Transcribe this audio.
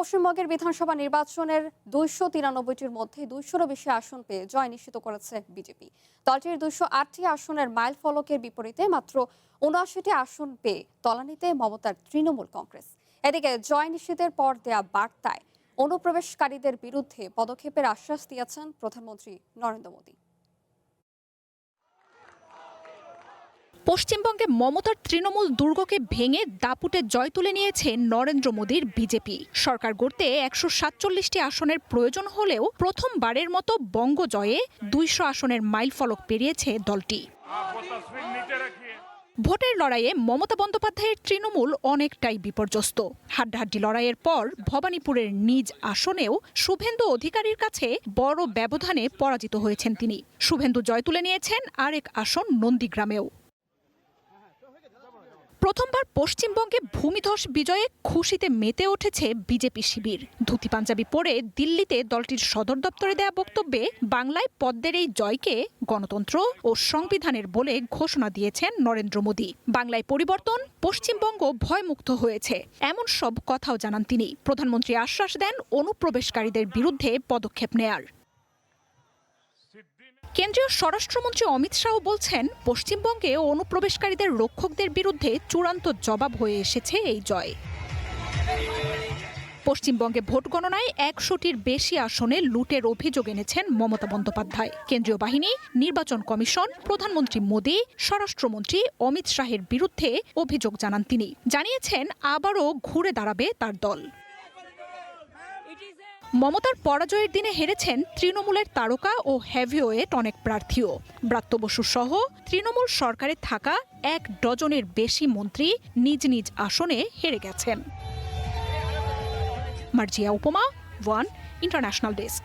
পশ্চিমবঙ্গের বিধানসভা নির্বাচনের 293টির মধ্যে 200-রও বেশি আসন পেয়ে জয় নিশ্চিত করেছে বিজেপি। দলটির 208টি আসনের মাইল ফলকের বিপরীতে মাত্র 79টি আসন পেয়ে তলানিতে মমতার তৃণমূল কংগ্রেস। এদিকে জয় নিশ্চিতের পর দেয়া বার্তায় অনুপ্রবেশকারীদের বিরুদ্ধে পদক্ষেপের আশ্বাস দিয়েছেন প্রধানমন্ত্রী নরেন্দ্র মোদী। পশ্চিমবঙ্গে মমতার তৃণমূল দুর্গকে ভেঙে দাপুটে জয় তুলে নিয়েছে নরেন্দ্র মোদীর বিজেপি। সরকার গড়তে 147টি আসনের প্রয়োজন হলেও প্রথমবারের মতো বঙ্গ জয়ে 200 আসনের মাইলফলক পেরিয়েছে দলটি। ভোটের লড়াইয়ে মমতা বন্দ্যোপাধ্যায়ের তৃণমূল অনেকটাই বিপর্যস্ত। হাড্ডাহাড্ডি লড়াইয়ের পর ভবানীপুরের নিজ আসনেও শুভেন্দু অধিকারীর কাছে বড় ব্যবধানে পরাজিত হয়েছেন তিনি। শুভেন্দু জয় তুলে নিয়েছেন আরেক আসন নন্দীগ্রামেও। প্রথমবার পশ্চিমবঙ্গে ভূমিধস বিজয়ে খুশিতে মেতে উঠেছে বিজেপি শিবির। ধুতি পাঞ্জাবি পরে দিল্লিতে দলটির সদর দপ্তরে দেয়া বক্তব্যে বাংলায় পদ্মের এই জয়কে গণতন্ত্র ও সংবিধানের বলে ঘোষণা দিয়েছেন নরেন্দ্র মোদী। বাংলায় পরিবর্তন, পশ্চিমবঙ্গ ভয়মুক্ত হয়েছে, এমন সব কথাও জানান তিনি। প্রধানমন্ত্রী আশ্বাস দেন অনুপ্রবেশকারীদের বিরুদ্ধে পদক্ষেপ নেয়ার। কেন্দ্রীয় স্বরাষ্ট্রমন্ত্রী অমিত শাহ বলছেন, পশ্চিমবঙ্গে অনুপ্রবেশকারীদের রক্ষকদের বিরুদ্ধে চূড়ান্ত জবাব হয়ে এসেছে এই জয়। পশ্চিমবঙ্গে ভোট গণনায় 100টির বেশি আসনে লুটের অভিযোগ এনেছেন মমতা বন্দ্যোপাধ্যায়। কেন্দ্রীয় বাহিনী, নির্বাচন কমিশন, প্রধানমন্ত্রী মোদী, স্বরাষ্ট্রমন্ত্রী অমিত শাহের বিরুদ্ধে অভিযোগ জানান তিনি। জানিয়েছেন আবারও ঘুরে দাঁড়াবে তার দল। মমতার পরাজয়ের দিনে হেরেছেন তৃণমূলের তারকা ও হেভিওয়েট অনেক প্রার্থীও। ব্রাত্য বসু সহ তৃণমূল সরকারে থাকা 1 ডজনের বেশি মন্ত্রী নিজ নিজ আসনে হেরে গেছেন। মার্জিয়া উপমা, ওয়ান ইন্টারন্যাশনাল ডেস্ক।